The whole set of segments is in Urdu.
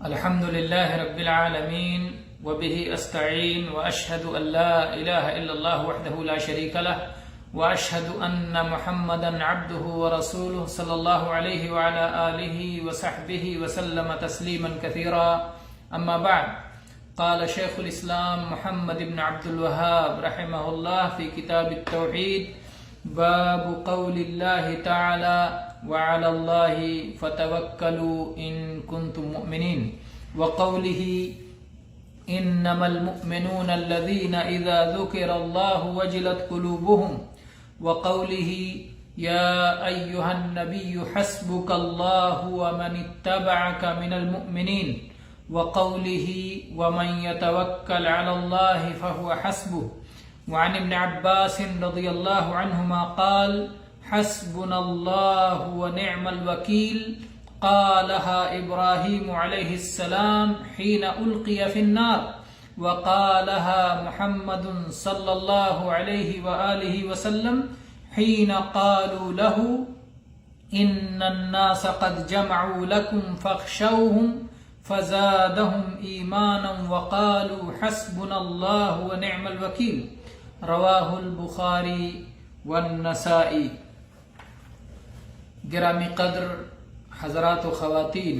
الحمد لله رب العالمين وبه أستعين وأشهد أن لا إله إلا الله وحده لا شريك له وأشهد أن محمدا عبده ورسوله صلى الله عليه وعلى آله وصحبه وسلم تسليما كثيرا. أما بعد، قال شيخ الإسلام محمد بن عبد الوهاب رحمه الله في كتاب التوحيد: باب قول الله تعالى: وعلى الله فتوكلوا إن كنتم مؤمنين، وقوله: إنما المؤمنون الذين إذا ذكر الله وجلت قلوبهم، وقوله: يا أيها النبي حسبك الله ومن اتبعك من المؤمنين، وقوله: ومن يتوكل على الله فهو حسبه. وعن ابن عباس رضي الله عنهما قال: حسبنا الله ونعم الوكيل، قالها إبراهيم عليه السلام حين ألقي في النار، وقالها محمد صلى الله عليه وآله وسلم حين قالوا له: إن الناس قد جمعوا لكم فاخشوهم، فزادهم إيمانا وقالوا حسبنا الله ونعم الوكيل. رواہ البخاری والنسائی. گرامی قدر حضرات و خواتین،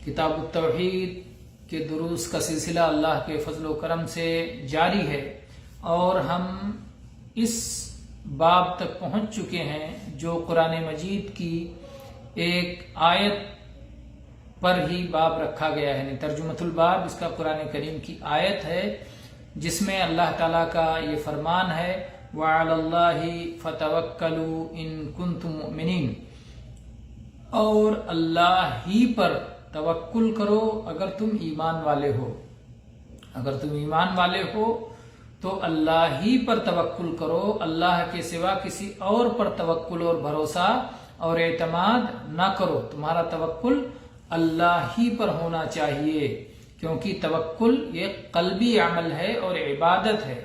کتاب التوحید کے دروس کا سلسلہ اللہ کے فضل و کرم سے جاری ہے، اور ہم اس باب تک پہنچ چکے ہیں جو قرآن مجید کی ایک آیت پر ہی باب رکھا گیا ہے، یعنی ترجمۃ الباب اس کا قرآن کریم کی آیت ہے، جس میں اللہ تعالیٰ کا یہ فرمان ہے: وَعَلَى اللَّهِ فَتَوَكَّلُوا إِن كُنتُم مُؤْمِنِينَ، اور اللہ ہی پر توکل کرو اگر تم ایمان والے ہو. اگر تم ایمان والے ہو تو اللہ ہی پر توکل کرو، اللہ کے سوا کسی اور پر توکل اور بھروسہ اور اعتماد نہ کرو. تمہارا توکل اللہ ہی پر ہونا چاہیے، کیونکہ توکل یہ قلبی عمل ہے اور عبادت ہے،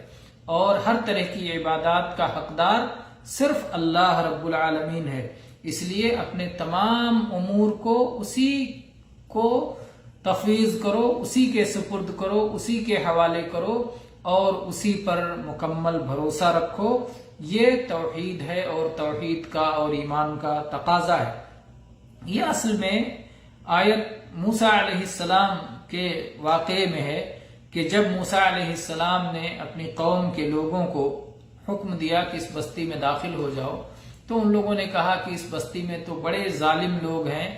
اور ہر طرح کی عبادات کا حقدار صرف اللہ رب العالمین ہے. اس لیے اپنے تمام امور کو اسی کو تفویض کرو، اسی کے سپرد کرو، اسی کے حوالے کرو اور اسی پر مکمل بھروسہ رکھو. یہ توحید ہے اور توحید کا اور ایمان کا تقاضا ہے. یہ اصل میں آیت موسیٰ علیہ السلام کے واقعے میں ہے کہ جب موسیٰ علیہ السلام نے اپنی قوم کے لوگوں کو حکم دیا کہ اس بستی میں داخل ہو جاؤ، تو ان لوگوں نے کہا کہ اس بستی میں تو بڑے ظالم لوگ ہیں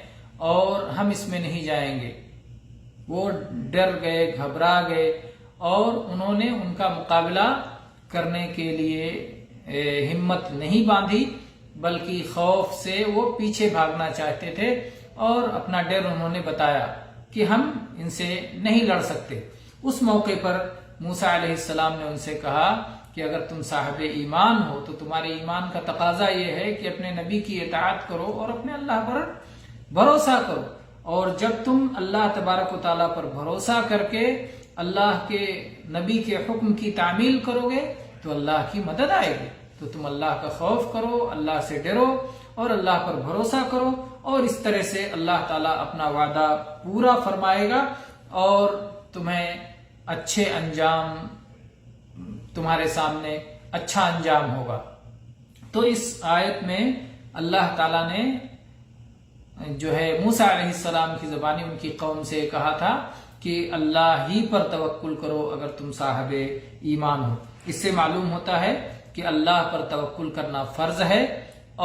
اور ہم اس میں نہیں جائیں گے. وہ ڈر گئے، گھبرا گئے، اور انہوں نے ان کا مقابلہ کرنے کے لیے ہمت نہیں باندھی، بلکہ خوف سے وہ پیچھے بھاگنا چاہتے تھے اور اپنا ڈر انہوں نے بتایا کہ ہم ان سے نہیں لڑ سکتے. اس موقع پر موسیٰ علیہ السلام نے ان سے کہا کہ اگر تم صاحب ایمان ہو تو تمہارے ایمان کا تقاضا یہ ہے کہ اپنے نبی کی اطاعت کرو اور اپنے اللہ پر بھروسہ کرو. اور جب تم اللہ تبارک و تعالیٰ پر بھروسہ کر کے اللہ کے نبی کے حکم کی تعمیل کرو گے تو اللہ کی مدد آئے گی. تو تم اللہ کا خوف کرو، اللہ سے ڈرو اور اللہ پر بھروسہ کرو، اور اس طرح سے اللہ تعالیٰ اپنا وعدہ پورا فرمائے گا اور تمہیں اچھے انجام، تمہارے سامنے اچھا انجام ہوگا. تو اس آیت میں اللہ تعالیٰ نے جو ہے موسیٰ علیہ السلام کی زبانی ان کی قوم سے کہا تھا کہ اللہ ہی پر توکل کرو اگر تم صاحب ایمان ہو. اس سے معلوم ہوتا ہے کہ اللہ پر توکل کرنا فرض ہے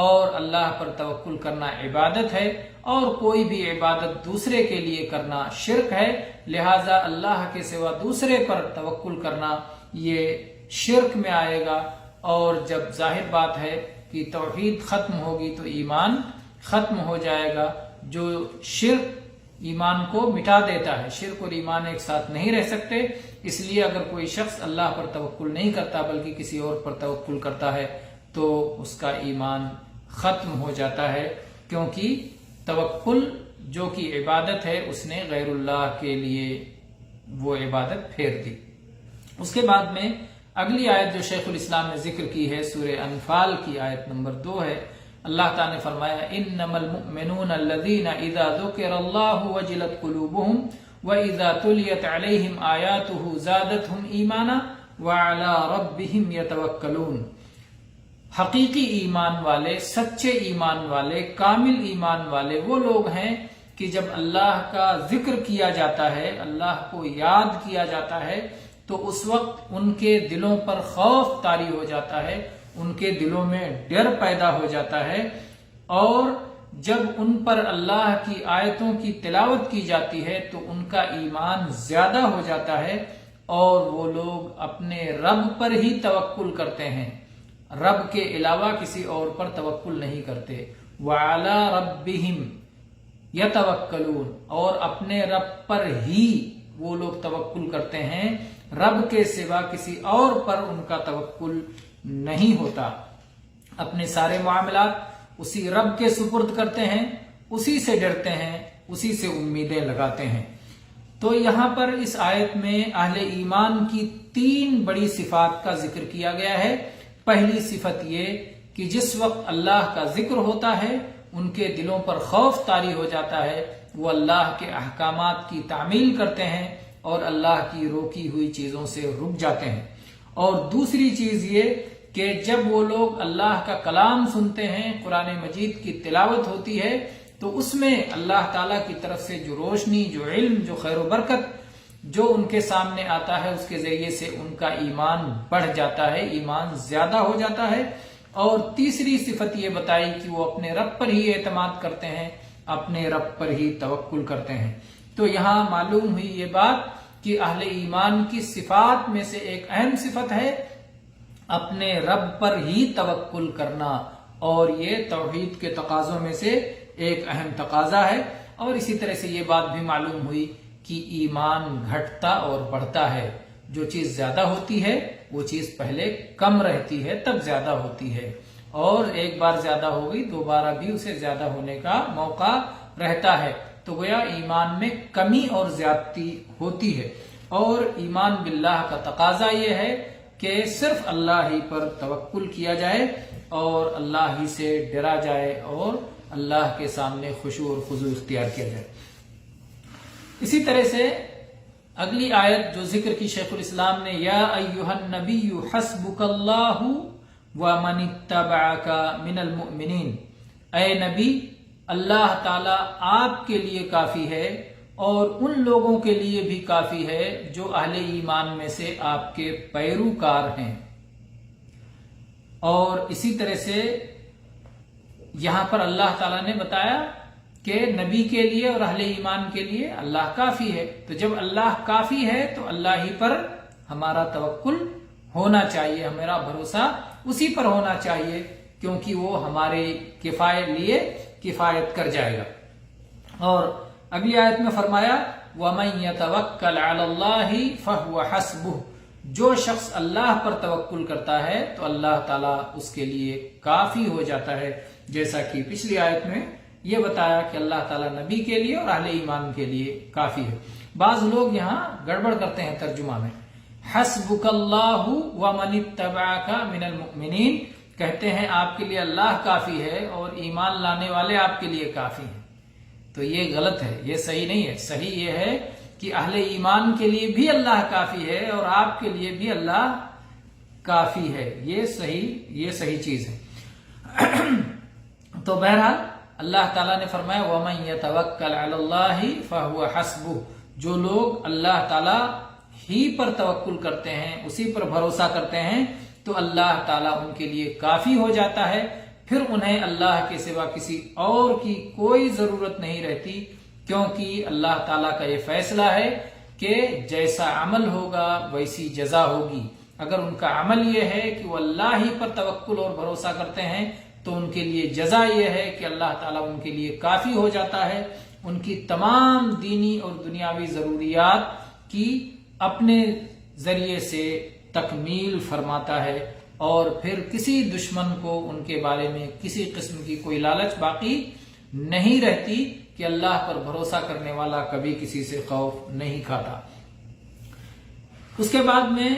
اور اللہ پر توکل کرنا عبادت ہے، اور کوئی بھی عبادت دوسرے کے لیے کرنا شرک ہے. لہذا اللہ کے سوا دوسرے پر توکل کرنا یہ شرک میں آئے گا، اور جب ظاہر بات ہے کہ توحید ختم ہوگی تو ایمان ختم ہو جائے گا. جو شرک ایمان کو مٹا دیتا ہے، شرک اور ایمان ایک ساتھ نہیں رہ سکتے. اس لیے اگر کوئی شخص اللہ پر توکل نہیں کرتا بلکہ کسی اور پر توکل کرتا ہے تو اس کا ایمان ختم ہو جاتا ہے، کیونکہ توکل جو کہ عبادت ہے اس نے غیر اللہ کے لیے وہ عبادت پھیر دی. اس کے بعد میں اگلی آیت جو شیخ الاسلام نے ذکر کی ہے سورہ انفال کی آیت نمبر 2 ہے. اللہ تعالیٰ نے فرمایا انما المؤمنون الذین اذا ذکر اللہ وجلت قلوبہم وَإِذَا تُلِيَتْ عَلَيْهِمْ آيَاتُهُ زَادَتْهُمْ إِيمَانًا وَعَلَى رَبِّهِمْ يَتَوَكَّلُونَ۔ حقیقی ایمان والے، سچے ایمان والے، کامل ایمان والے وہ لوگ ہیں کہ جب اللہ کا ذکر کیا جاتا ہے، اللہ کو یاد کیا جاتا ہے، تو اس وقت ان کے دلوں پر خوف طاری ہو جاتا ہے، ان کے دلوں میں ڈر پیدا ہو جاتا ہے، اور جب ان پر اللہ کی آیتوں کی تلاوت کی جاتی ہے تو ان کا ایمان زیادہ ہو جاتا ہے، اور وہ لوگ اپنے رب پر ہی توکل کرتے ہیں، رب کے علاوہ کسی اور پر توکل نہیں کرتے۔ وَعَلَى رَبِّهِمْ يَتَوَكَّلُونَ، اور اپنے رب پر ہی وہ لوگ توکل کرتے ہیں، رب کے سوا کسی اور پر ان کا توکل نہیں ہوتا۔ اپنے سارے معاملات اسی رب کے سپرد کرتے ہیں، اسی سے ڈرتے ہیں، اسی سے امیدیں لگاتے ہیں۔ تو یہاں پر اس آیت میں اہل ایمان کی 3 بڑی صفات کا ذکر کیا گیا ہے۔ پہلی صفت یہ کہ جس وقت اللہ کا ذکر ہوتا ہے ان کے دلوں پر خوف طاری ہو جاتا ہے، وہ اللہ کے احکامات کی تعمیل کرتے ہیں اور اللہ کی روکی ہوئی چیزوں سے رک جاتے ہیں۔ اور دوسری چیز یہ کہ جب وہ لوگ اللہ کا کلام سنتے ہیں، قرآن مجید کی تلاوت ہوتی ہے، تو اس میں اللہ تعالیٰ کی طرف سے جو روشنی، جو علم، جو خیر و برکت جو ان کے سامنے آتا ہے، اس کے ذریعے سے ان کا ایمان بڑھ جاتا ہے، ایمان زیادہ ہو جاتا ہے۔ اور تیسری صفت یہ بتائی کہ وہ اپنے رب پر ہی اعتماد کرتے ہیں، اپنے رب پر ہی توکل کرتے ہیں۔ تو یہاں معلوم ہوئی یہ بات کہ اہل ایمان کی صفات میں سے ایک اہم صفت ہے اپنے رب پر ہی توکل کرنا، اور یہ توحید کے تقاضوں میں سے ایک اہم تقاضا ہے۔ اور اسی طرح سے یہ بات بھی معلوم ہوئی کہ ایمان گھٹتا اور بڑھتا ہے، جو چیز زیادہ ہوتی ہے وہ چیز پہلے کم رہتی ہے تب زیادہ ہوتی ہے، اور ایک بار زیادہ ہو گئی دوبارہ بھی اسے زیادہ ہونے کا موقع رہتا ہے۔ تو گویا ایمان میں کمی اور زیادتی ہوتی ہے، اور ایمان باللہ کا تقاضا یہ ہے کہ صرف اللہ ہی پر توکل کیا جائے اور اللہ ہی سے ڈرا جائے اور اللہ کے سامنے خشوع اور خضوع اختیار کیا جائے۔ اسی طرح سے اگلی آیت جو ذکر کی شیخ الاسلام نے، یا ایھا النبی حسبک اللہ ومن اتبعک من المؤمنین، اے نبی اللہ تعالی آپ کے لیے کافی ہے اور ان لوگوں کے لیے بھی کافی ہے جو اہل ایمان میں سے آپ کے پیروکار ہیں۔ اور اسی طرح سے یہاں پر اللہ تعالیٰ نے بتایا کہ نبی کے لیے اور اہل ایمان کے لیے اللہ کافی ہے۔ تو جب اللہ کافی ہے تو اللہ ہی پر ہمارا توکل ہونا چاہیے، ہمارا بھروسہ اسی پر ہونا چاہیے، کیونکہ وہ ہمارے لیے کفایت کر جائے گا۔ اور اگلی آیت میں فرمایا وَمَن يَتَوَكَّلْ عَلَى اللَّهِ فَهُوَ حَسْبُهُ، جو شخص اللہ پر توکل کرتا ہے تو اللہ تعالیٰ اس کے لیے کافی ہو جاتا ہے، جیسا کہ پچھلی آیت میں یہ بتایا کہ اللہ تعالیٰ نبی کے لیے اور اہل ایمان کے لیے کافی ہے۔ بعض لوگ یہاں گڑبڑ کرتے ہیں ترجمہ میں، حسبک اللہ ومن اتبعک من المؤمنین، کہتے ہیں آپ کے لیے اللہ کافی ہے اور ایمان لانے والے آپ کے لیے کافی ہیں۔ تو یہ غلط ہے، یہ صحیح نہیں ہے۔ صحیح یہ ہے کہ اہل ایمان کے لیے بھی اللہ کافی ہے اور آپ کے لیے بھی اللہ کافی ہے، یہ صحیح چیز ہے۔ تو بہرحال اللہ تعالیٰ نے فرمایا وَمَن يَتَوَكَّلْ عَلَى اللَّهِ فَهُوَ حَسْبُهُ، جو لوگ اللہ تعالیٰ ہی پر توکل کرتے ہیں، اسی پر بھروسہ کرتے ہیں، تو اللہ تعالیٰ ان کے لیے کافی ہو جاتا ہے، پھر انہیں اللہ کے سوا کسی اور کی کوئی ضرورت نہیں رہتی، کیونکہ اللہ تعالیٰ کا یہ فیصلہ ہے کہ جیسا عمل ہوگا ویسی جزا ہوگی۔ اگر ان کا عمل یہ ہے کہ وہ اللہ ہی پر توکل اور بھروسہ کرتے ہیں تو ان کے لیے جزا یہ ہے کہ اللہ تعالیٰ ان کے لیے کافی ہو جاتا ہے، ان کی تمام دینی اور دنیاوی ضروریات کی اپنے ذریعے سے تکمیل فرماتا ہے، اور پھر کسی دشمن کو ان کے بارے میں کسی قسم کی کوئی لالچ باقی نہیں رہتی کہ اللہ پر بھروسہ کرنے والا کبھی کسی سے خوف نہیں کھاتا۔ اس کے بعد میں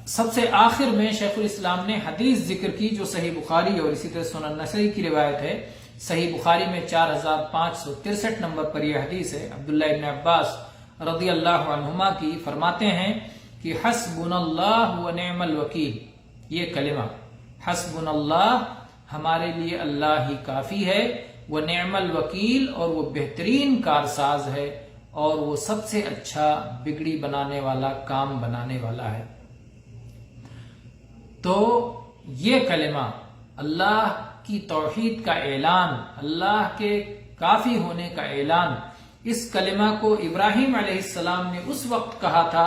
سب سے آخر میں شیخ الاسلام نے حدیث ذکر کی جو صحیح بخاری اور اسی طرح سنن نسائی کی روایت ہے. صحیح بخاری میں 4563 نمبر پر یہ حدیث ہے. عبداللہ ابن عباس رضی اللہ عنہما کی فرماتے ہیں کہ حسبنا اللہ و نعم الوکیل، یہ کلمہ حسبنا اللہ ہمارے لیے اللہ ہی کافی ہے، وہ نعم الوکیل اور وہ بہترین کارساز ہے اور وہ سب سے اچھا بگڑی بنانے والا، کام بنانے والا ہے. تو یہ کلمہ اللہ کی توحید کا اعلان، اللہ کے کافی ہونے کا اعلان، اس کلمہ کو ابراہیم علیہ السلام نے اس وقت کہا تھا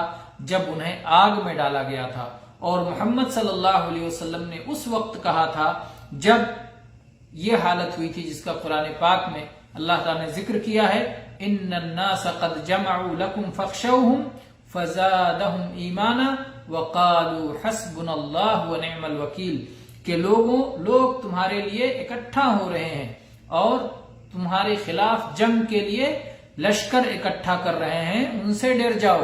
جب انہیں آگ میں ڈالا گیا تھا، اور محمد صلی اللہ علیہ وسلم نے اس وقت کہا تھا جب یہ حالت ہوئی تھی جس کا قرآن پاک میں اللہ تعالیٰ نے ذکر کیا ہے، ان الناس قد جمعوا لكم فاخشوهم فزادهم ایمانا وقالوا حسبنا اللہ ونعم الوکیل، کہ لوگ تمہارے لیے اکٹھا ہو رہے ہیں اور تمہارے خلاف جنگ کے لیے لشکر اکٹھا کر رہے ہیں، ان سے ڈر جاؤ.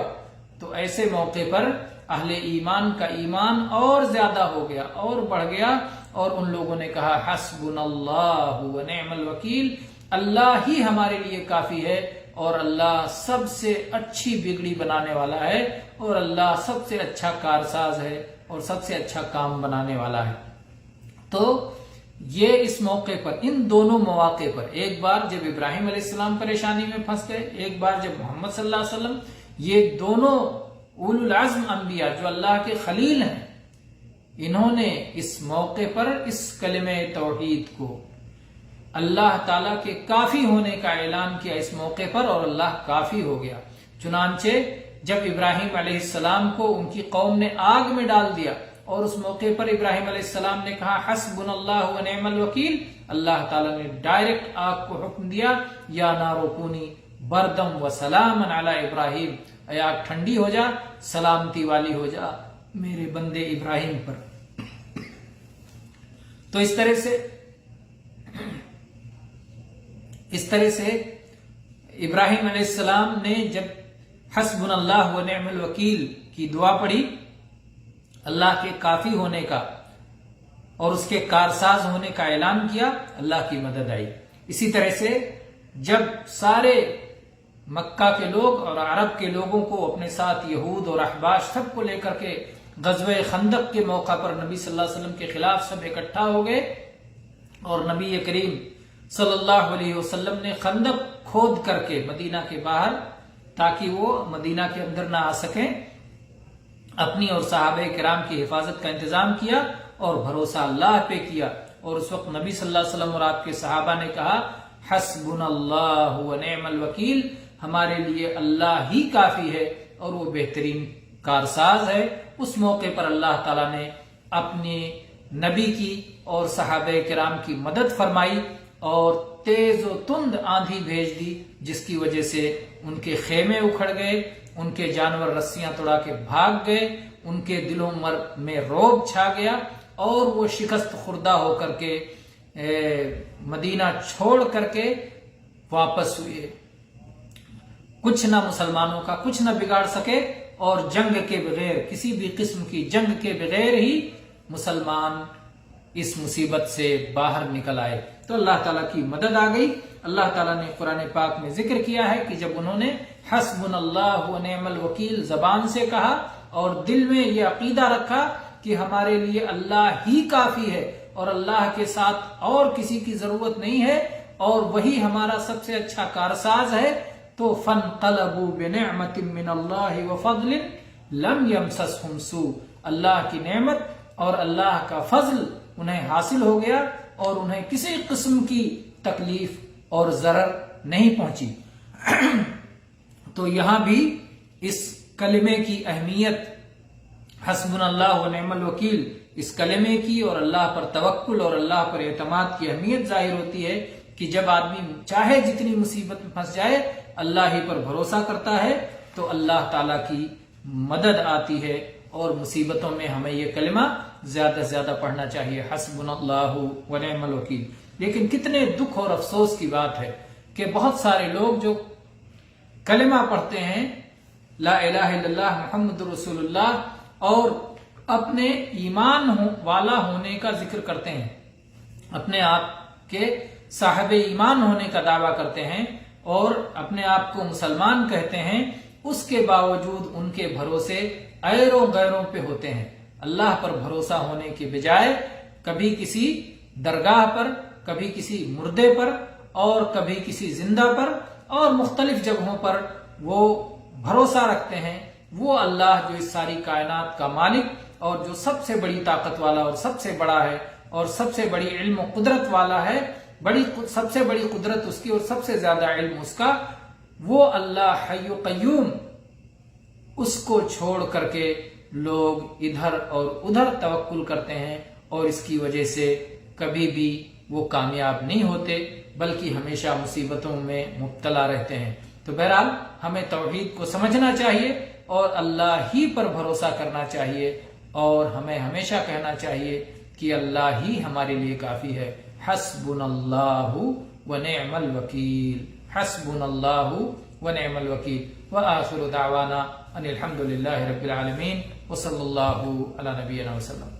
تو ایسے موقع پر اہل ایمان کا ایمان اور زیادہ ہو گیا اور بڑھ گیا، اور ان لوگوں نے کہا حسبنا اللہ ونعم الوکیل، اللہ ہی ہمارے لیے کافی ہے اور اللہ سب سے اچھی بگڑی بنانے والا ہے اور اللہ سب سے اچھا کارساز ہے اور سب سے اچھا کام بنانے والا ہے. تو یہ اس موقع پر، ان دونوں مواقع پر، ایک بار جب ابراہیم علیہ السلام پریشانی میں پھنس گئے، ایک بار جب محمد صلی اللہ علیہ وسلم، یہ دونوں اولو العزم انبیاء جو اللہ کے خلیل ہیں، انہوں نے اس موقع پر اس کلمہ توحید کو، اللہ تعالیٰ کے کافی ہونے کا اعلان کیا اس موقع پر، اور اللہ کافی ہو گیا. چنانچہ جب ابراہیم علیہ السلام کو ان کی قوم نے آگ میں ڈال دیا اور اس موقع پر ابراہیم علیہ السلام نے کہا حسبنا اللہ ونعم الوکیل، اللہ تعالیٰ نے ڈائریکٹ آگ کو حکم دیا یا نار کونی بردم و سلاما علی ابراہیم، اے آگ ٹھنڈی ہو جا، سلامتی والی ہو جا میرے بندے ابراہیم پر. تو اس طرح سے ابراہیم علیہ السلام نے جب حسبنا اللہ ونعم الوکیل کی دعا پڑھی، اللہ کے کافی ہونے کا اور اس کے کارساز ہونے کا اعلان کیا، اللہ کی مدد آئی. اسی طرح سے جب سارے مکہ کے لوگ اور عرب کے لوگوں کو اپنے ساتھ یہود اور احباش سب کو لے کر کے غزوہ خندق کے موقع پر نبی صلی اللہ علیہ وسلم کے خلاف سب اکٹھا ہو گئے، اور نبی کریم صلی اللہ علیہ وسلم نے خندق کھود کر کے مدینہ کے باہر، تاکہ وہ مدینہ کے اندر نہ آ سکیں، اپنی اور صحابہ کرام کی حفاظت کا انتظام کیا اور بھروسہ اللہ پہ کیا. اور اس وقت نبی صلی اللہ علیہ وسلم اور آپ کے صحابہ نے کہا حسبنا اللہ ونعم الوکیل، ہمارے لیے اللہ ہی کافی ہے اور وہ بہترین کارساز ہے. اس موقع پر اللہ تعالیٰ نے اپنے نبی کی اور صحابہ کرام کی مدد فرمائی اور تیز و تند آندھی بھیج دی، جس کی وجہ سے ان کے خیمے اکھڑ گئے، ان کے جانور رسیاں توڑا کے بھاگ گئے، ان کے دلوں میں رعب چھا گیا اور وہ شکست خوردہ ہو کر کے مدینہ چھوڑ کر کے واپس ہوئے. کچھ نہ مسلمانوں کا کچھ نہ بگاڑ سکے، اور جنگ کے بغیر، کسی بھی قسم کی جنگ کے بغیر ہی مسلمان اس مصیبت سے باہر نکل آئے. تو اللہ تعالیٰ کی مدد آ گئی. اللہ تعالیٰ نے قرآن پاک میں ذکر کیا ہے کہ جب انہوں نے حسبنا اللہ ونعم الوکیل زبان سے کہا اور دل میں یہ عقیدہ رکھا کہ ہمارے لیے اللہ ہی کافی ہے اور اللہ کے ساتھ اور کسی کی ضرورت نہیں ہے اور وہی ہمارا سب سے اچھا کارساز ہے، تو فانقلبوا بنعمت من اللہ وفضل لم یمسسہم سوء، اللہ کی نعمت اور اللہ کا فضل انہیں حاصل ہو گیا اور انہیں کسی قسم کی تکلیف اور ضرر نہیں پہنچی. تو یہاں بھی اس کلمے کی اہمیت، حسبنا اللہ ونعم الوکیل، اس کلمے کی اور اللہ پر توکل اور اللہ پر اعتماد کی اہمیت ظاہر ہوتی ہے کہ جب آدمی چاہے جتنی مصیبت میں پھنس جائے، اللہ ہی پر بھروسہ کرتا ہے تو اللہ تعالیٰ کی مدد آتی ہے. اور مصیبتوں میں ہمیں یہ کلمہ زیادہ سے زیادہ پڑھنا چاہیے، حسبنا اللہ ونعم الوکیل. لیکن کتنے دکھ اور افسوس کی بات ہے کہ بہت سارے لوگ جو کلمہ پڑھتے ہیں لا الہ الا اللہ محمد رسول اللہ اور اپنے ایمان والا ہونے کا ذکر کرتے ہیں، اپنے آپ کے صاحب ایمان ہونے کا دعویٰ کرتے ہیں اور اپنے آپ کو مسلمان کہتے ہیں، اس کے باوجود ان کے بھروسے ایروں غیروں پہ ہوتے ہیں۔ اللہ پر بھروسہ ہونے کے بجائے کبھی کسی درگاہ پر، کبھی کسی مردے پر اور کبھی کسی زندہ پر اور مختلف جگہوں پر وہ بھروسہ رکھتے ہیں۔ وہ اللہ جو اس ساری کائنات کا مالک اور جو سب سے بڑی طاقت والا اور سب سے بڑا ہے اور سب سے بڑی علم و قدرت والا ہے، سب سے بڑی قدرت اس کی اور سب سے زیادہ علم اس کا، وہ اللہ حی و قیوم، اس کو چھوڑ کر کے لوگ ادھر اور ادھر توکل کرتے ہیں اور اس کی وجہ سے کبھی بھی وہ کامیاب نہیں ہوتے بلکہ ہمیشہ مصیبتوں میں مبتلا رہتے ہیں۔ تو بہرحال ہمیں توحید کو سمجھنا چاہیے اور اللہ ہی پر بھروسہ کرنا چاہیے اور ہمیں ہمیشہ کہنا چاہیے کہ اللہ ہی ہمارے لیے کافی ہے۔ حسبنا اللہ ونعم الوکیل، حسبنا اللہ ونعم الوکیل۔ وآخر دعوانا ان الحمد للہ رب العالمین وصلی اللہ علی نبینا وسلم۔